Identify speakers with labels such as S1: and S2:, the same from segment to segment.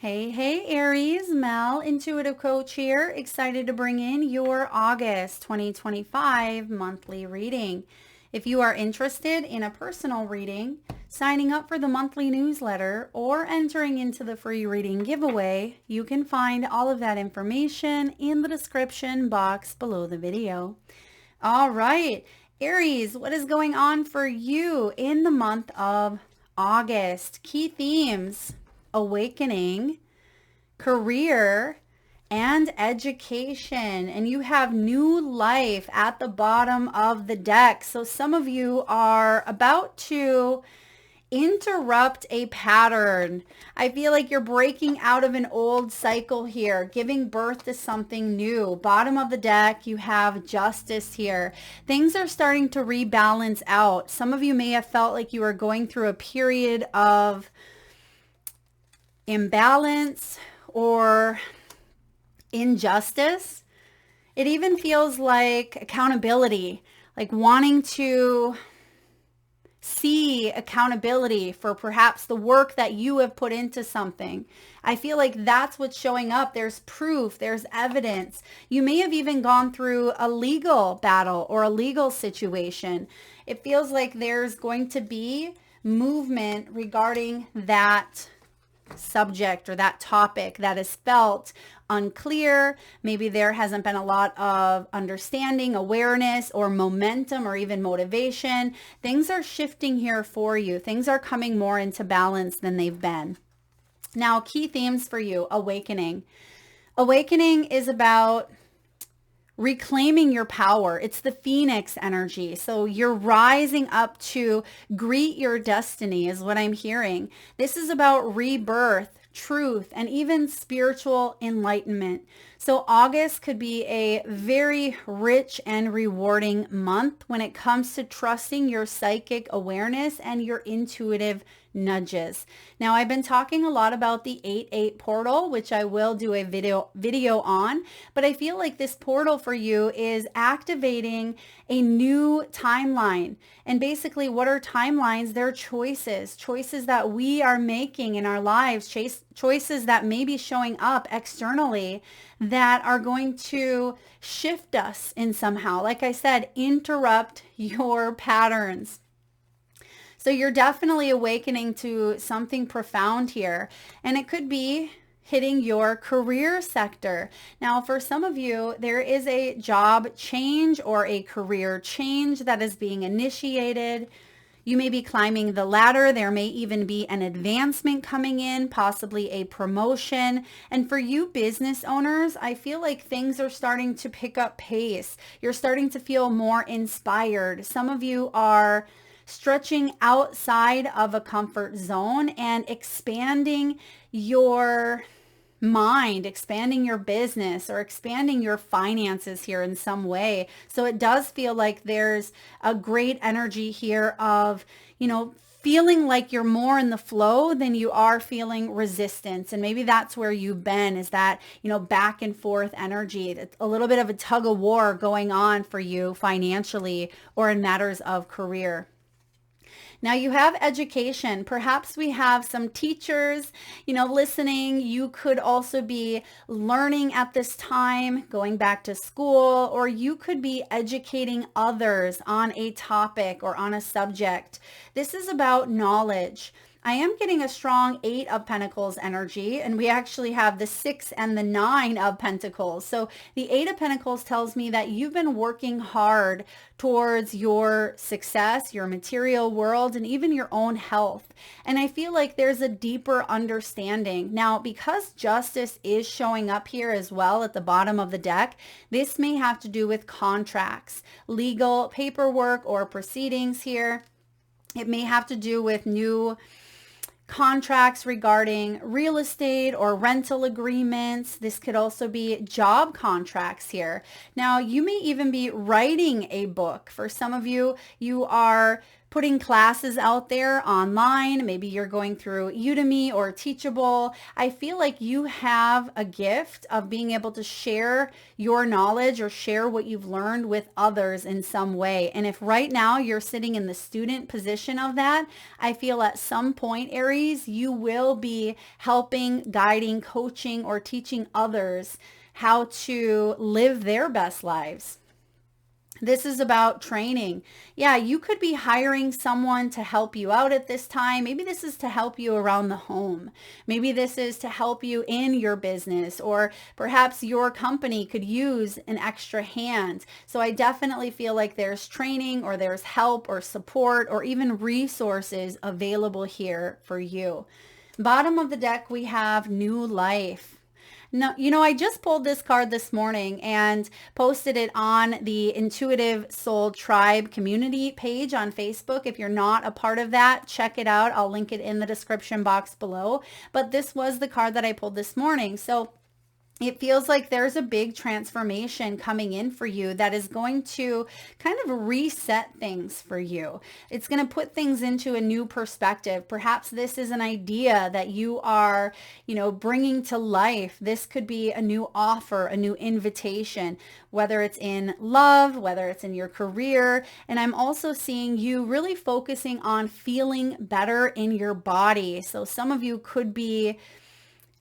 S1: Hey, Aries, Mel, Intuitive Coach here. Excited to bring in your August 2025 monthly reading. If you are interested in a personal reading, signing up for the monthly newsletter, or entering into the free reading giveaway, you can find all of that information in the description box below the video. All right, Aries, what is going on for you in the month of August? Key themes: awakening, career, and education. And you have new life at the bottom of the deck. So some of you are about to interrupt a pattern. I feel like you're breaking out of an old cycle here, giving birth to something new. Bottom of the deck, you have justice here. Things are starting to rebalance out. Some of you may have felt like you were going through a period of imbalance or injustice. It even feels like accountability, like wanting to see accountability for perhaps the work that you have put into something. I feel like that's what's showing up. There's proof, there's evidence. You may have even gone through a legal battle or a legal situation. It feels like there's going to be movement regarding that subject or that topic that is felt unclear. Maybe there hasn't been a lot of understanding, awareness, or momentum, or even motivation. Things are shifting here for you. Things are coming more into balance than they've been. Now, key themes for you: awakening. Awakening is about reclaiming your power. It's the Phoenix energy. So you're rising up to greet your destiny is what I'm hearing. This is about rebirth, truth, and even spiritual enlightenment. So August could be a very rich and rewarding month when it comes to trusting your psychic awareness and your intuitive nudges. Now, I've been talking a lot about the 8-8 portal, which I will do a video on, but I feel like this portal for you is activating a new timeline. And basically, what are timelines? They're choices that we are making in our lives, choices that may be showing up externally that are going to shift us in somehow. Like I said, interrupt your patterns. So you're definitely awakening to something profound here. And it could be hitting your career sector. Now, for some of you, there is a job change or a career change that is being initiated. You may be climbing the ladder. There may even be an advancement coming in, possibly a promotion. And for you business owners, I feel like things are starting to pick up pace. You're starting to feel more inspired. Some of you are stretching outside of a comfort zone and expanding your mind, expanding your business, or expanding your finances here in some way. So it does feel like there's a great energy here of, feeling like you're more in the flow than you are feeling resistance. And maybe that's where you've been, is that, back and forth energy. It's a little bit of a tug of war going on for you financially or in matters of career. Now you have education. Perhaps we have some teachers, listening. You could also be learning at this time, going back to school, or you could be educating others on a topic or on a subject. This is about knowledge. I am getting a strong 8 of Pentacles energy, and we actually have the 6 and the 9 of Pentacles. So the 8 of Pentacles tells me that you've been working hard towards your success, your material world, and even your own health. And I feel like there's a deeper understanding. Now, because justice is showing up here as well at the bottom of the deck, this may have to do with contracts, legal paperwork, or proceedings here. It may have to do with new contracts regarding real estate or rental agreements. This could also be job contracts here. Now, you may even be writing a book. For some of you, you are putting classes out there online. Maybe you're going through Udemy or Teachable. I feel like you have a gift of being able to share your knowledge or share what you've learned with others in some way. And if right now you're sitting in the student position of that, I feel at some point, Aries, you will be helping, guiding, coaching, or teaching others how to live their best lives. This is about training. Yeah, you could be hiring someone to help you out at this time. Maybe this is to help you around the home. Maybe this is to help you in your business, or perhaps your company could use an extra hand. So I definitely feel like there's training or there's help or support or even resources available here for you. Bottom of the deck, we have new life. No, I just pulled this card this morning and posted it on the Intuitive Soul Tribe community page on Facebook. If you're not a part of that, check it out. I'll link it in the description box below. But this was the card that I pulled this morning. So it feels like there's a big transformation coming in for you that is going to kind of reset things for you. It's going to put things into a new perspective. Perhaps this is an idea that you are, bringing to life. This could be a new offer, a new invitation, whether it's in love, whether it's in your career. And I'm also seeing you really focusing on feeling better in your body. So some of you could be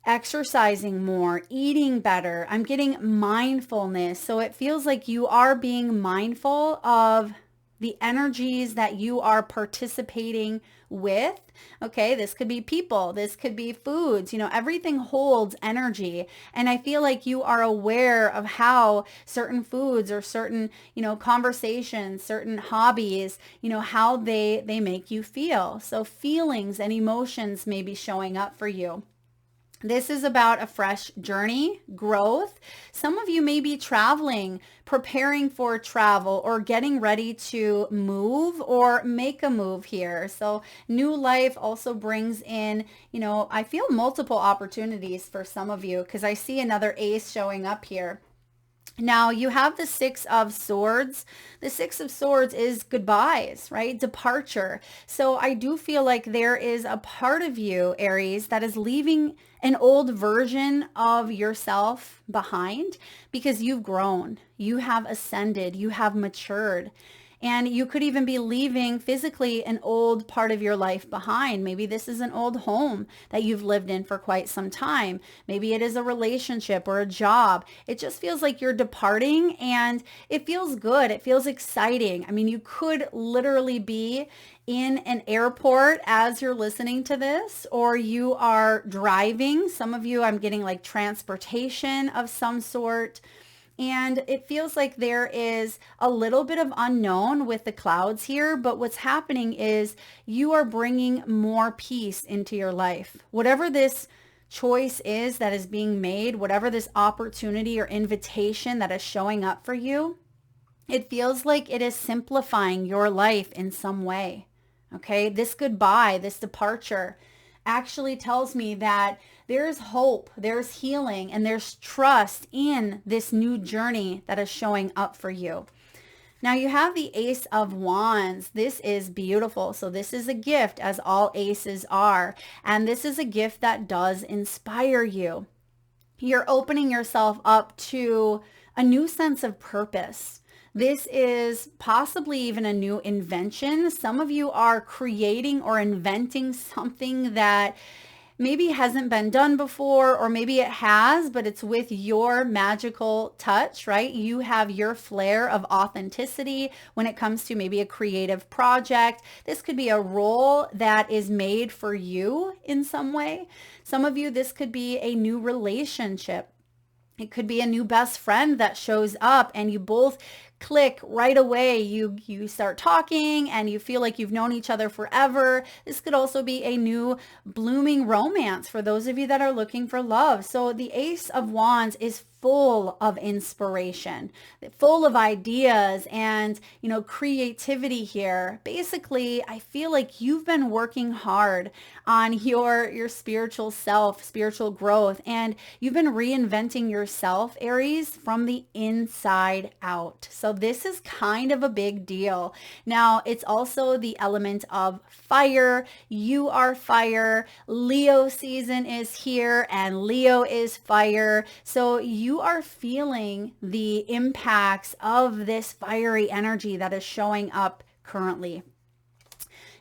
S1: exercising more, eating better. I'm getting mindfulness. So it feels like you are being mindful of the energies that you are participating with. Okay, this could be people, this could be foods, everything holds energy. And I feel like you are aware of how certain foods or certain, conversations, certain hobbies, how they make you feel. So feelings and emotions may be showing up for you. This is about a fresh journey, growth. Some of you may be traveling, preparing for travel, or getting ready to move or make a move here. So new life also brings in, I feel multiple opportunities for some of you, because I see another ace showing up here. Now you have the Six of Swords. The Six of Swords is goodbyes, right? Departure. So I do feel like there is a part of you, Aries, that is leaving an old version of yourself behind because you've grown, you have ascended, you have matured. And you could even be leaving physically an old part of your life behind. Maybe this is an old home that you've lived in for quite some time. Maybe it is a relationship or a job. It just feels like you're departing, and it feels good. It feels exciting. I mean, you could literally be in an airport as you're listening to this, or you are driving. Some of you, I'm getting like transportation of some sort. And it feels like there is a little bit of unknown with the clouds here, but what's happening is you are bringing more peace into your life. Whatever this choice is that is being made, whatever this opportunity or invitation that is showing up for you, it feels like it is simplifying your life in some way. Okay, this goodbye, this departure actually tells me that there's hope, there's healing, and there's trust in this new journey that is showing up for you. Now you have the Ace of Wands. This is beautiful. So this is a gift, as all aces are. And this is a gift that does inspire you. You're opening yourself up to a new sense of purpose. This is possibly even a new invention. Some of you are creating or inventing something that maybe hasn't been done before, or maybe it has, but it's with your magical touch, right? You have your flair of authenticity when it comes to maybe a creative project. This could be a role that is made for you in some way. Some of you, this could be a new relationship. It could be a new best friend that shows up and you both click right away. You start talking and you feel like you've known each other forever. This could also be a new blooming romance for those of you that are looking for love. So the Ace of Wands is full of inspiration, full of ideas and, creativity here. Basically, I feel like you've been working hard on your spiritual self, spiritual growth, and you've been reinventing yourself, Aries, from the inside out. So So this is kind of a big deal. Now, it's also the element of fire. You are fire. Leo season is here and Leo is fire. So you are feeling the impacts of this fiery energy that is showing up currently.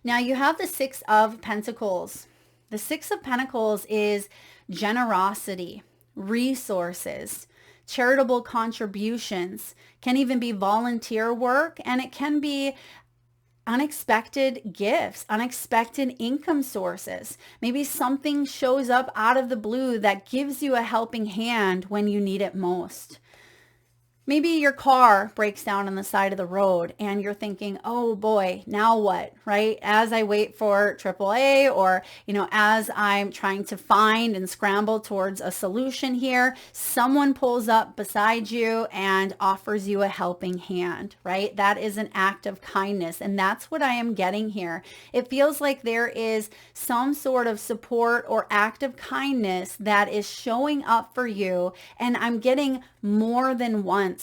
S1: Now you have the Six of Pentacles. The Six of Pentacles is generosity, resources, charitable contributions, can even be volunteer work, and it can be unexpected gifts, unexpected income sources. Maybe something shows up out of the blue that gives you a helping hand when you need it most. Maybe your car breaks down on the side of the road and you're thinking, oh boy, now what, right? As I wait for AAA or, as I'm trying to find and scramble towards a solution here, someone pulls up beside you and offers you a helping hand, right? That is an act of kindness. And that's what I am getting here. It feels like there is some sort of support or act of kindness that is showing up for you. And I'm getting more than once.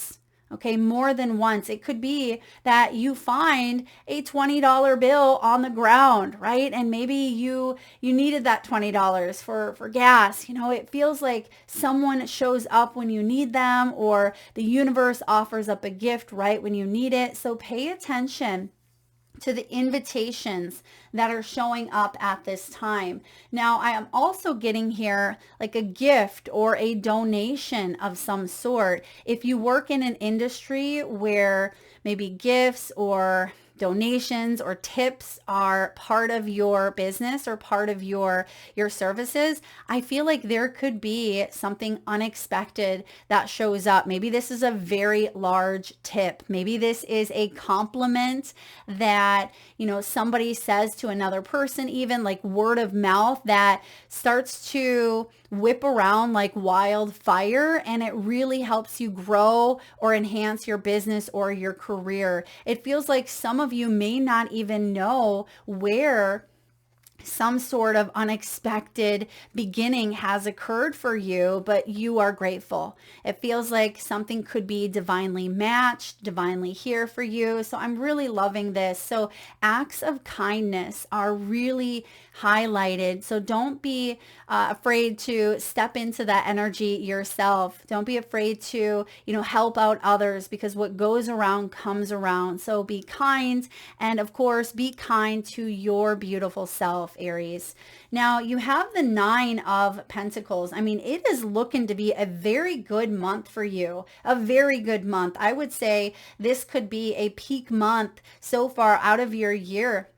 S1: Okay, more than once. It could be that you find a $20 bill on the ground, right? And maybe you needed that $20 for gas. It feels like someone shows up when you need them, or the universe offers up a gift right when you need it. So pay attention to the invitations that are showing up at this time. Now, I am also getting here like a gift or a donation of some sort. If you work in an industry where maybe gifts or donations or tips are part of your business or part of your services, I feel like there could be something unexpected that shows up. Maybe this is a very large tip. Maybe this is a compliment that, somebody says to another person, even like word of mouth that starts to whip around like wildfire, and it really helps you grow or enhance your business or your career. It feels like some of you may not even know where some sort of unexpected beginning has occurred for you, but you are grateful. It feels like something could be divinely matched, divinely here for you. So I'm really loving this. So acts of kindness are really highlighted. So don't be afraid to step into that energy yourself. Don't be afraid to, help out others, because what goes around comes around. So be kind. And of course, be kind to your beautiful self, Aries. Now you have the Nine of Pentacles. I mean, it is looking to be a very good month for you, a very good month. I would say this could be a peak month so far out of your year.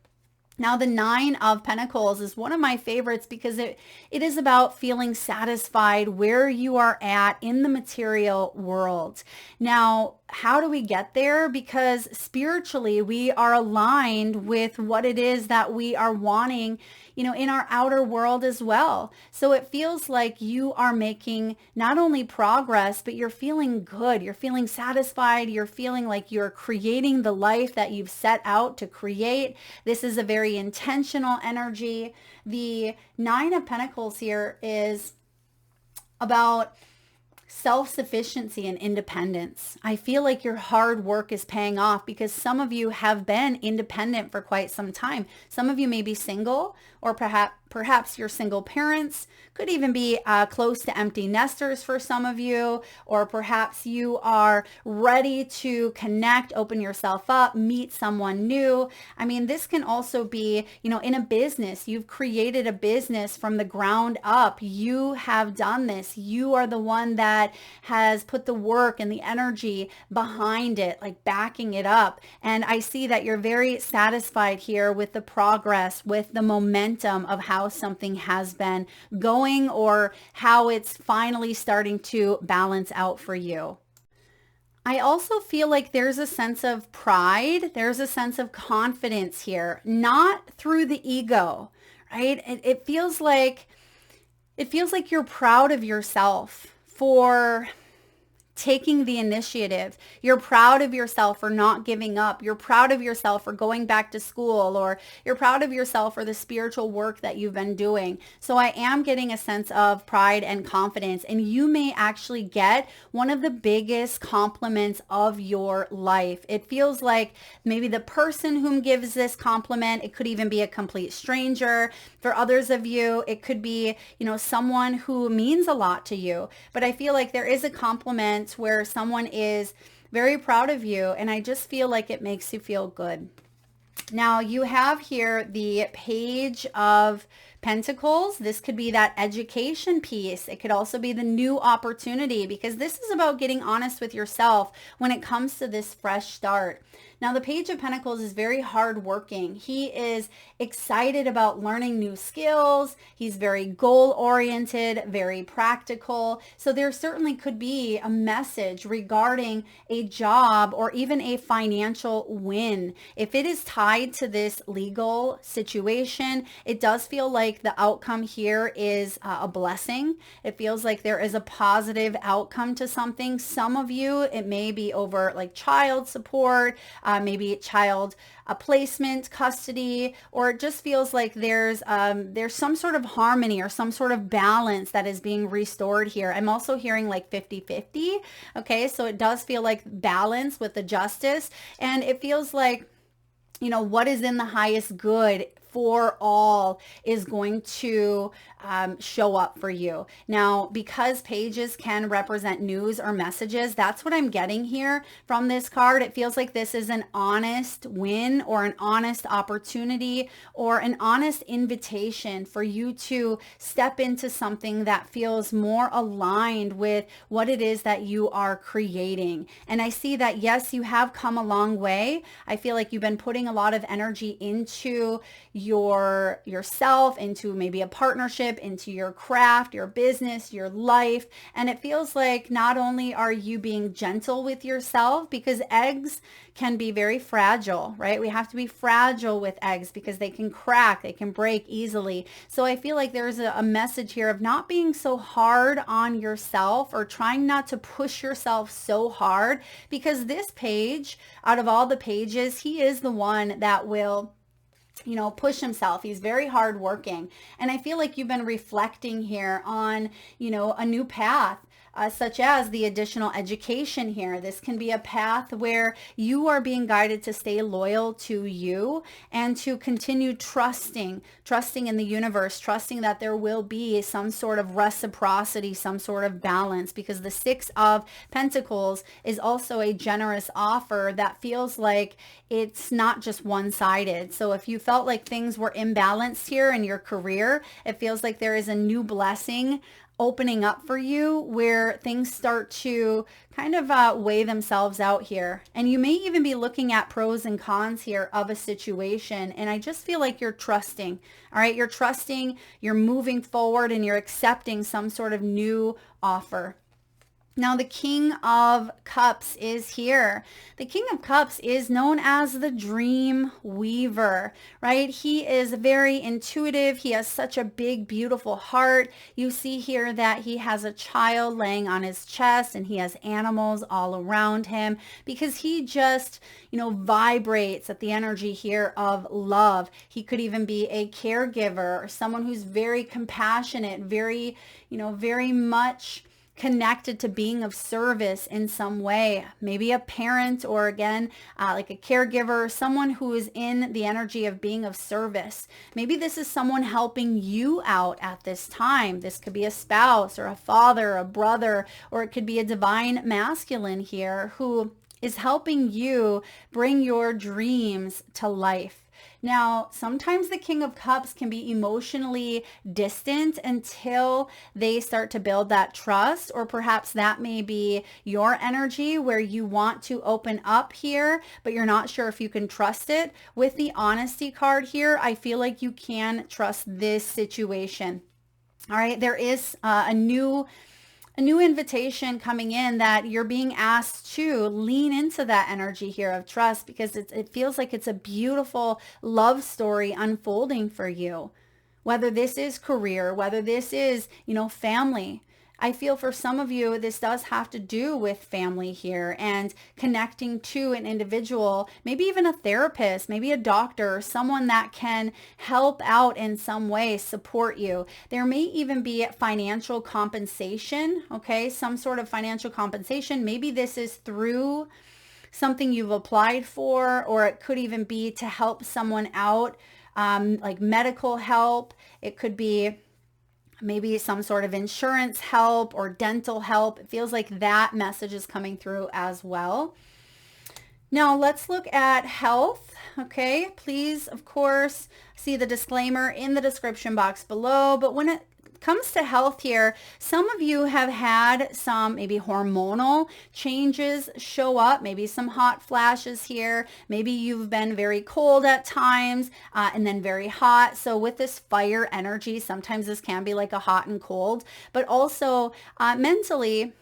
S1: Now, the Nine of Pentacles is one of my favorites because it is about feeling satisfied where you are at in the material world. Now, how do we get there? Because spiritually, we are aligned with what it is that we are wanting, in our outer world as well. So it feels like you are making not only progress, but you're feeling good. You're feeling satisfied. You're feeling like you're creating the life that you've set out to create. This is a very intentional energy. The Nine of Pentacles here is about self-sufficiency and independence. I feel like your hard work is paying off because some of you have been independent for quite some time. Some of you may be single, or perhaps you're single parents, could even be close to empty nesters for some of you, or perhaps you are ready to connect, open yourself up, meet someone new. I mean, this can also be, in a business. You've created a business from the ground up. You have done this. You are the one that has put the work and the energy behind it, like backing it up. And I see that you're very satisfied here with the progress, with the momentum of how something has been going, or how it's finally starting to balance out for you. I also feel like there's a sense of pride. There's a sense of confidence here, not through the ego, right? It feels like you're proud of yourself for taking the initiative. You're proud of yourself for not giving up. You're proud of yourself for going back to school, or you're proud of yourself for the spiritual work that you've been doing. So I am getting a sense of pride and confidence, and you may actually get one of the biggest compliments of your life. It feels like maybe the person whom gives this compliment, it could even be a complete stranger. For others of you, it could be, someone who means a lot to you. But I feel like there is a compliment where someone is very proud of you, and I just feel like it makes you feel good. Now you have here the Page of Pentacles. This could be that education piece. It could also be the new opportunity, because this is about getting honest with yourself when it comes to this fresh start. Now, the Page of Pentacles is very hardworking. He is excited about learning new skills. He's very goal-oriented, very practical. So there certainly could be a message regarding a job or even a financial win. If it is tied to this legal situation, it does feel like the outcome here is a blessing. It feels like there is a positive outcome to something. Some of you, it may be over like child support, maybe child placement, custody, or it just feels like there's some sort of harmony or some sort of balance that is being restored here. I'm also hearing like 50-50. Okay, so it does feel like balance with the justice, and it feels like, what is in the highest good for all is going to show up for you. Now, because pages can represent news or messages, that's what I'm getting here from this card. It feels like this is an honest win or an honest opportunity or an honest invitation for you to step into something that feels more aligned with what it is that you are creating. And I see that, yes, you have come a long way. I feel like you've been putting a lot of energy into yourself, into maybe a partnership, into your craft, your business, your life. And it feels like not only are you being gentle with yourself, because eggs can be very fragile, right? We have to be fragile with eggs because they can crack, they can break easily. So I feel like there's a message here of not being so hard on yourself, or trying not to push yourself so hard, because this page, out of all the pages, he is the one that will push himself. He's very hardworking. And I feel like you've been reflecting here on, a new path. Such as the additional education here. This can be a path where you are being guided to stay loyal to you and to continue trusting in the universe, trusting that there will be some sort of reciprocity, some sort of balance, because the Six of Pentacles is also a generous offer that feels like it's not just one-sided. So if you felt like things were imbalanced here in your career, it feels like there is a new blessing opening up for you where things start to kind of weigh themselves out here. And you may even be looking at pros and cons here of a situation. And I just feel like you're trusting. All right, you're trusting, you're moving forward, and you're accepting some sort of new offer. Now, the King of Cups is here. The King of Cups is known as the Dream Weaver, right? He is very intuitive. He has such a big, beautiful heart. You see here that he has a child laying on his chest, and he has animals all around him, because he just, vibrates at the energy here of love. He could even be a caregiver, or someone who's very compassionate, very much connected to being of service in some way. Maybe a parent, or again, like a caregiver, someone who is in the energy of being of service. Maybe this is someone helping you out at this time. This could be a spouse or a father, a brother, or it could be a divine masculine here who is helping you bring your dreams to life. Now, sometimes the King of Cups can be emotionally distant until they start to build that trust, or perhaps that may be your energy where you want to open up here, but you're not sure if you can trust it. With the honesty card here, I feel like you can trust this situation. All right, there is a new invitation coming in that you're being asked to lean into that energy here of trust, because it feels like it's a beautiful love story unfolding for you. Whether this is career, whether this is, family, I feel for some of you, this does have to do with family here and connecting to an individual, maybe even a therapist, maybe a doctor, someone that can help out in some way, support you. There may even be financial compensation, okay? Some sort of financial compensation. Maybe this is through something you've applied for, or it could even be to help someone out, like medical help. It could be maybe some sort of insurance help or dental help. It feels like that message is coming through as well. Now let's look at health. Okay, please, of course, see the disclaimer in the description box below. But when it comes to health here, some of you have had some maybe hormonal changes show up, maybe some hot flashes here. Maybe you've been very cold at times and then very hot. So with this fire energy, sometimes this can be like a hot and cold, but also mentally,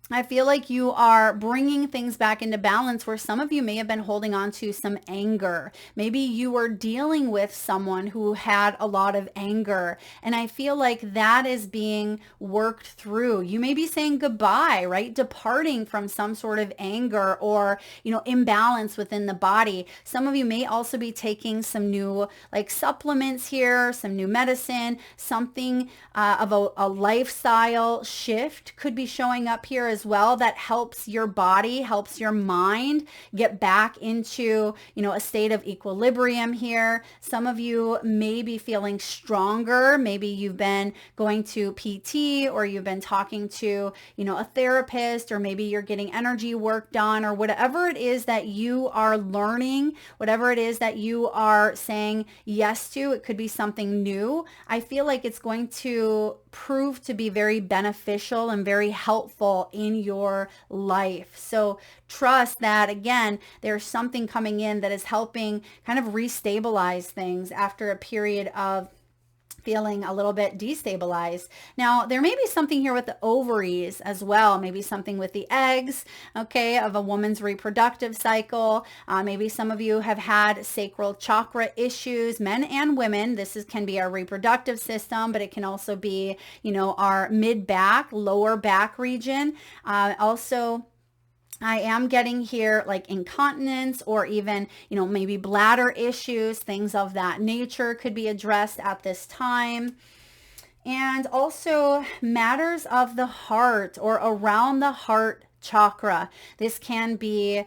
S1: I feel like you are bringing things back into balance where some of you may have been holding on to some anger. Maybe you were dealing with someone who had a lot of anger, and I feel like that is being worked through. You may be saying goodbye, right? Departing from some sort of anger or, imbalance within the body. Some of you may also be taking some new like supplements here, some new medicine, something of a lifestyle shift could be showing up here as well that helps your body, helps your mind get back into, a state of equilibrium here. Some of you may be feeling stronger. Maybe you've been going to PT, or you've been talking to, a therapist, or maybe you're getting energy work done, or whatever it is that you are learning, whatever it is that you are saying yes to. It could be something new. I feel like it's going to prove to be very beneficial and very helpful in your life. So trust that, again, there's something coming in that is helping kind of restabilize things after a period of feeling a little bit destabilized. Now, there may be something here with the ovaries as well, maybe something with the eggs, okay, of a woman's reproductive cycle. Maybe some of you have had sacral chakra issues, men and women. This can be our reproductive system, but it can also be, our mid-back, lower back region. Also, I am getting here like incontinence, or even, maybe bladder issues, things of that nature could be addressed at this time. And also matters of the heart or around the heart chakra. This can be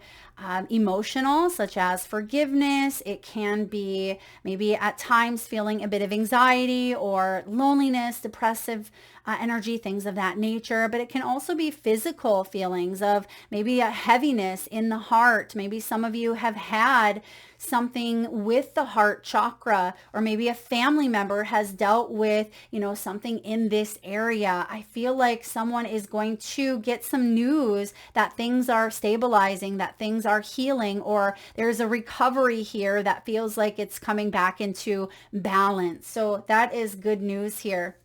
S1: emotional, such as forgiveness. It can be maybe at times feeling a bit of anxiety or loneliness, depressive energy, things of that nature. But it can also be physical feelings of maybe a heaviness in the heart. Maybe some of you have had something with the heart chakra, or maybe a family member has dealt with, something in this area. I feel like someone is going to get some news that things are stabilizing, that things are healing, or there's a recovery here that feels like it's coming back into balance. So that is good news here.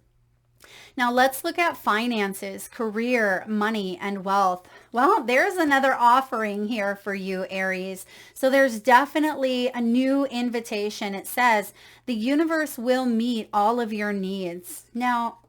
S1: Now let's look at finances, career, money, and wealth. Well, there's another offering here for you, Aries. So there's definitely a new invitation. It says the universe will meet all of your needs. Now,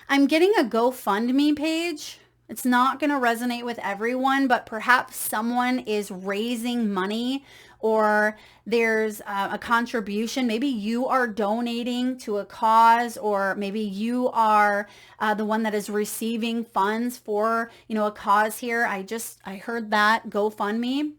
S1: I'm getting a GoFundMe page. It's not going to resonate with everyone, but perhaps someone is raising money, or there's a contribution. Maybe you are donating to a cause, or maybe you are the one that is receiving funds for, a cause here. I heard that GoFundMe.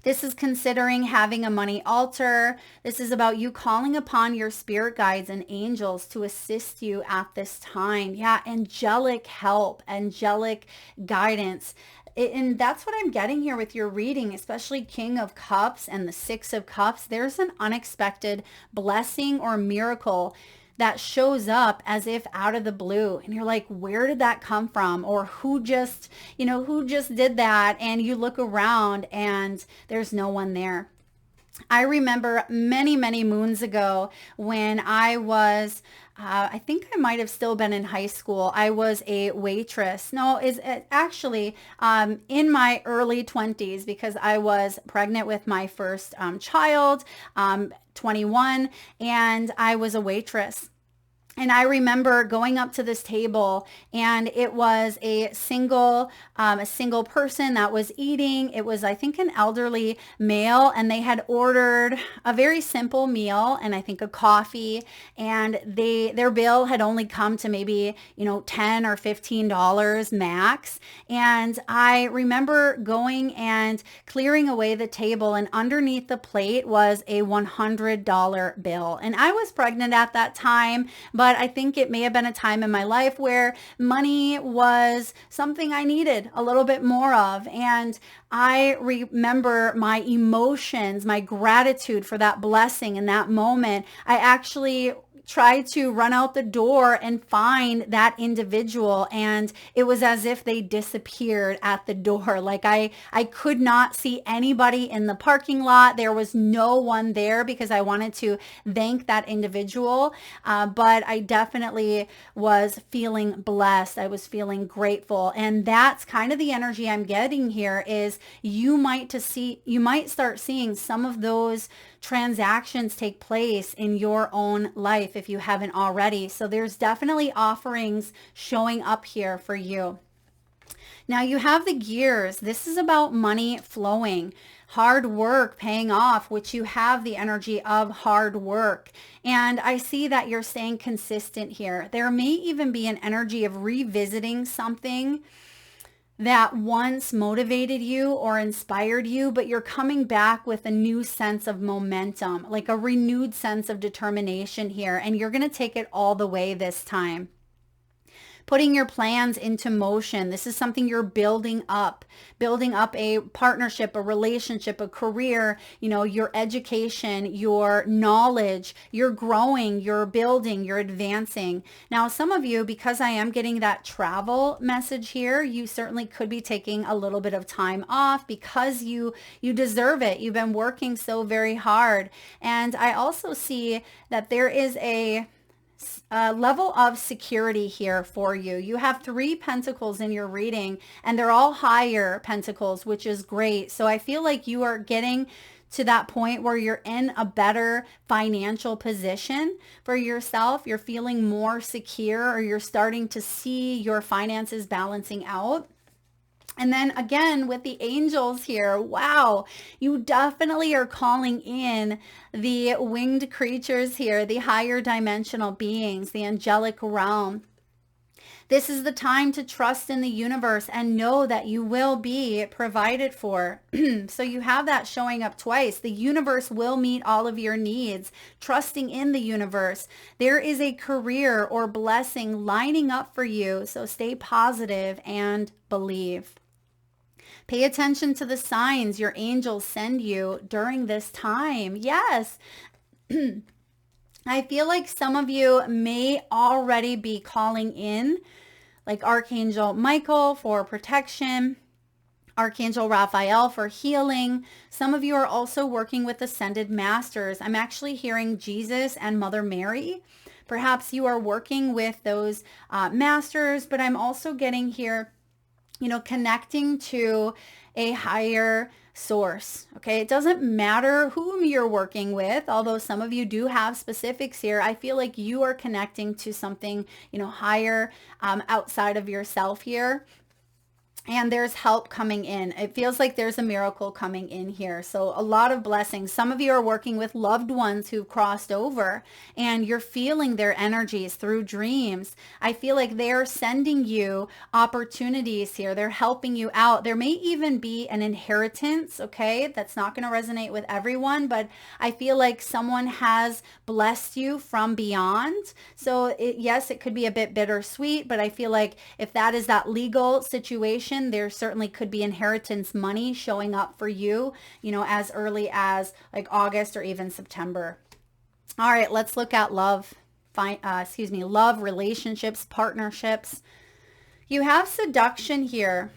S1: This is considering having a money altar. This is about you calling upon your spirit guides and angels to assist you at this time. Yeah, angelic help, angelic guidance. And that's what I'm getting here with your reading, especially King of Cups and the Six of Cups. There's an unexpected blessing or miracle that shows up as if out of the blue, and you're like, where did that come from? Or who just did that? And you look around and there's no one there. I remember many, many moons ago when I was, I think I might have still been in high school. I was a waitress. No, is actually in my early 20s, because I was pregnant with my first child, 21, and I was a waitress. And I remember going up to this table, and it was a single person that was eating. It was, I think, an elderly male, and they had ordered a very simple meal and I think a coffee, and their bill had only come to maybe, $10 or $15 max. And I remember going and clearing away the table, and underneath the plate was a $100 bill. And I was pregnant at that time, but I think it may have been a time in my life where money was something I needed a little bit more of. And I remember my emotions, my gratitude for that blessing in that moment. I actually tried to run out the door and find that individual, and it was as if they disappeared at the door. Like I could not see anybody in the parking lot. There was no one there because I wanted to thank that individual, but I definitely was feeling blessed. I was feeling grateful, and that's kind of the energy I'm getting here. Is you might start seeing some of those transactions take place in your own life if you haven't already. So there's definitely offerings showing up here for you. Now you have the gears. This is about money flowing, hard work paying off, which you have the energy of hard work. And I see that you're staying consistent here. There may even be an energy of revisiting something that once motivated you or inspired you, but you're coming back with a new sense of momentum, like a renewed sense of determination here, and you're going to take it all the way this time. Putting your plans into motion. This is something you're building up a partnership, a relationship, a career, your education, your knowledge. You're growing, you're building, you're advancing. Now, some of you, because I am getting that travel message here, you certainly could be taking a little bit of time off because you deserve it. You've been working so very hard. And I also see that there is a level of security here for you. You have 3 pentacles in your reading, and they're all higher pentacles, which is great. So I feel like you are getting to that point where you're in a better financial position for yourself. You're feeling more secure, or you're starting to see your finances balancing out. And then again, with the angels here, wow, you definitely are calling in the winged creatures here, the higher dimensional beings, the angelic realm. This is the time to trust in the universe and know that you will be provided for. So you have that showing up twice. The universe will meet all of your needs. Trusting in the universe. There is a career or blessing lining up for you. So stay positive and believe. Pay attention to the signs your angels send you during this time. Yes. I feel like some of you may already be calling in like Archangel Michael for protection, Archangel Raphael for healing. Some of you are also working with ascended masters. I'm actually hearing Jesus and Mother Mary. Perhaps you are working with those masters, but I'm also getting here connecting to a higher source. Okay. It doesn't matter whom you're working with, although some of you do have specifics here. I feel like you are connecting to something, higher, outside of yourself here. And there's help coming in. It feels like there's a miracle coming in here. So a lot of blessings. Some of you are working with loved ones who've crossed over, and you're feeling their energies through dreams. I feel like they're sending you opportunities here. They're helping you out. There may even be an inheritance, okay? That's not going to resonate with everyone, but I feel like someone has blessed you from beyond. So yes, it could be a bit bittersweet, but I feel like if that is that legal situation, there certainly could be inheritance money showing up for you, as early as like August or even September. All right, let's look at love, love, relationships, partnerships. You have seduction here.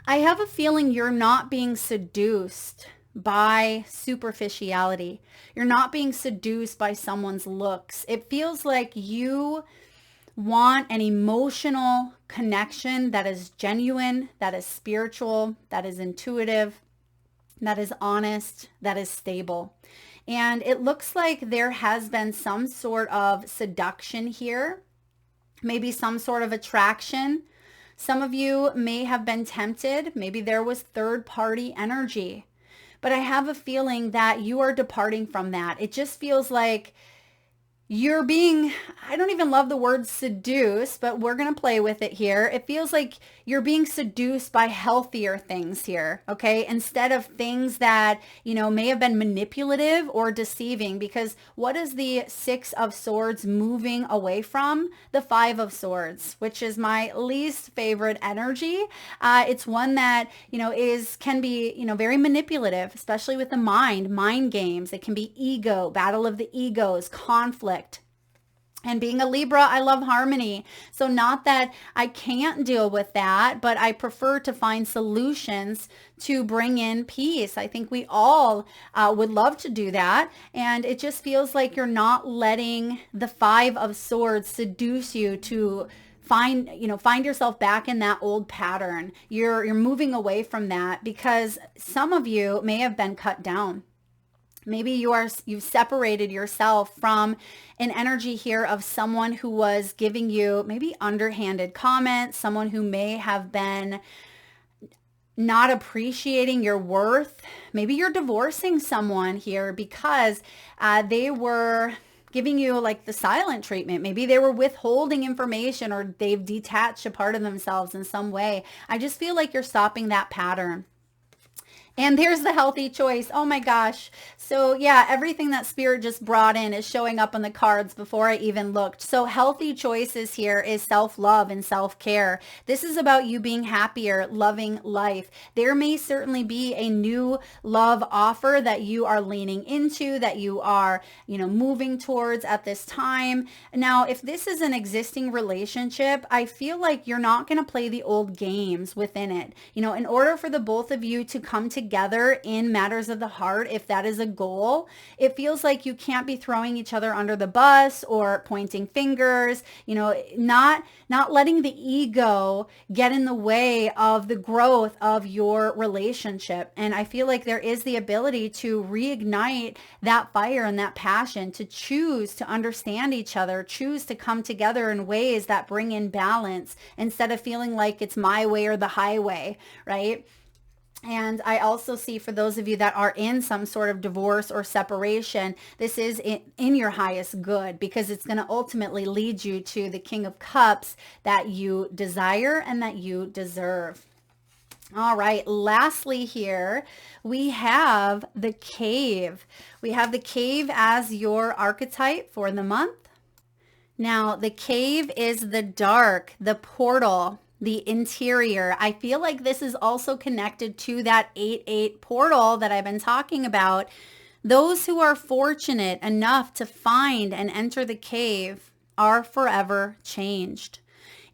S1: I have a feeling you're not being seduced by superficiality. You're not being seduced by someone's looks. It feels like you want an emotional connection that is genuine, that is spiritual, that is intuitive, that is honest, that is stable. And it looks like there has been some sort of seduction here, maybe some sort of attraction. Some of you may have been tempted. Maybe there was third party energy. But I have a feeling that you are departing from that. It just feels like you're being, I don't even love the word seduce, but we're going to play with it here. It feels like you're being seduced by healthier things here, okay? Instead of things that, may have been manipulative or deceiving, because what is the Six of Swords moving away from? The Five of Swords, which is my least favorite energy. It's one that, can be, very manipulative, especially with the mind games. It can be ego, battle of the egos, conflict. And being a Libra, I love harmony. So not that I can't deal with that, but I prefer to find solutions to bring in peace. I think we all would love to do that. And it just feels like you're not letting the Five of Swords seduce you to find yourself back in that old pattern. You're moving away from that because some of you may have been cut down. Maybe you've separated yourself from an energy here of someone who was giving you maybe underhanded comments, someone who may have been not appreciating your worth. Maybe you're divorcing someone here because they were giving you like the silent treatment. Maybe they were withholding information or they've detached a part of themselves in some way. I just feel like you're stopping that pattern. And there's the healthy choice. Oh my gosh. So yeah, everything that Spirit just brought in is showing up on the cards before I even looked. So healthy choices here is self-love and self-care. This is about you being happier, loving life. There may certainly be a new love offer that you are leaning into, that you are, moving towards at this time. Now, if this is an existing relationship, I feel like you're not going to play the old games within it. In order for the both of you to come together in matters of the heart, if that is a goal, it feels like you can't be throwing each other under the bus or pointing fingers, not letting the ego get in the way of the growth of your relationship. And I feel like there is the ability to reignite that fire and that passion, to choose to understand each other, choose to come together in ways that bring in balance instead of feeling like it's my way or the highway, right? And I also see for those of you that are in some sort of divorce or separation, this is in your highest good because it's going to ultimately lead you to the King of Cups that you desire and that you deserve. All right. Lastly here, we have the Cave. We have the Cave as your archetype for the month. Now, the Cave is the dark, the portal, the interior. I feel like this is also connected to that 8-8 portal that I've been talking about. Those who are fortunate enough to find and enter the cave are forever changed.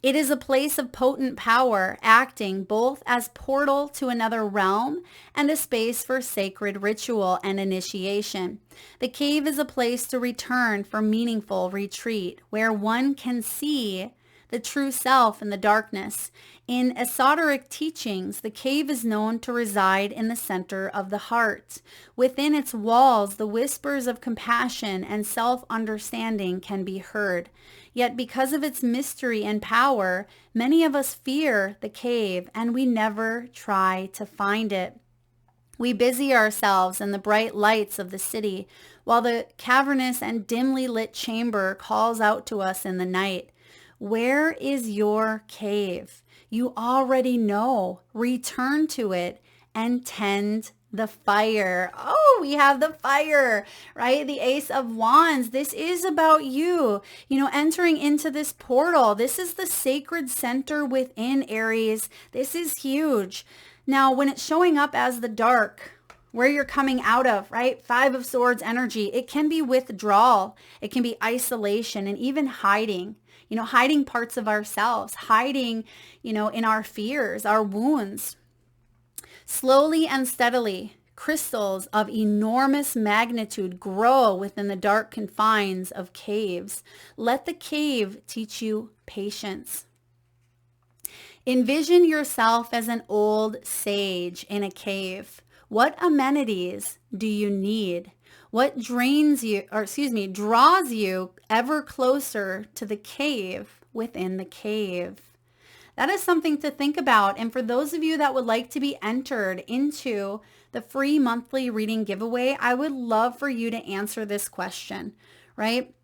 S1: It is a place of potent power, acting both as portal to another realm and a space for sacred ritual and initiation. The cave is a place to return for meaningful retreat, where one can see the true self in the darkness. In esoteric teachings, the cave is known to reside in the center of the heart. Within its walls, the whispers of compassion and self-understanding can be heard. Yet because of its mystery and power, many of us fear the cave and we never try to find it. We busy ourselves in the bright lights of the city, while the cavernous and dimly lit chamber calls out to us in the night. Where is your cave? You already know. Return to it and tend the fire. Oh, we have the fire, right? The Ace of Wands. This is about you, entering into this portal. This is the sacred center within Aries. This is huge. Now, when it's showing up as the dark, where you're coming out of, right? Five of Swords energy. It can be withdrawal. It can be isolation and even hiding. Hiding parts of ourselves, hiding, in our fears, our wounds. Slowly and steadily, crystals of enormous magnitude grow within the dark confines of caves. Let the cave teach you patience. Envision yourself as an old sage in a cave. What amenities do you need? What drains you, or excuse me, draws you ever closer to the cave within the cave? That is something to think about. And for those of you that would like to be entered into the free monthly reading giveaway, I would love for you to answer this question, right?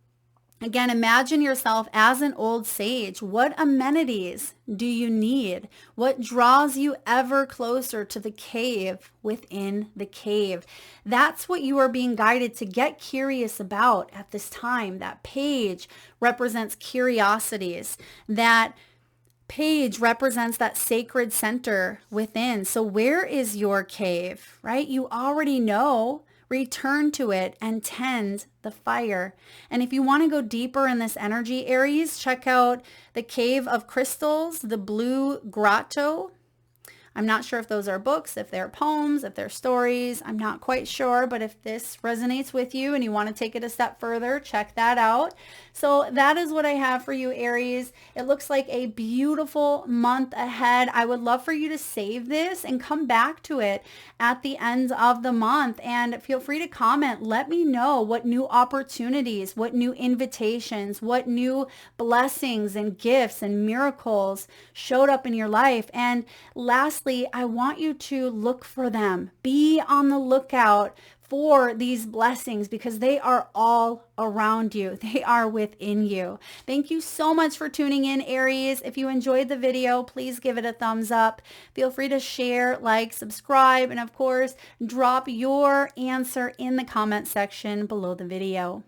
S1: Again, imagine yourself as an old sage. What amenities do you need? What draws you ever closer to the cave within the cave? That's what you are being guided to get curious about at this time. That page represents curiosities. That page represents that sacred center within. So where is your cave, right? You already know. Return to it and tend the fire. And if you want to go deeper in this energy, Aries, check out the Cave of Crystals, the Blue Grotto. I'm not sure if those are books, if they're poems, if they're stories. I'm not quite sure, but if this resonates with you and you want to take it a step further, check that out. So that is what I have for you, Aries. It looks like a beautiful month ahead. I would love for you to save this and come back to it at the end of the month. And feel free to comment. Let me know what new opportunities, what new invitations, what new blessings and gifts and miracles showed up in your life. And lastly, I want you to look for them. Be on the lookout for these blessings because they are all around you. They are within you. Thank you so much for tuning in, Aries. If you enjoyed the video, please give it a thumbs up. Feel free to share, like, subscribe, and of course, drop your answer in the comment section below the video.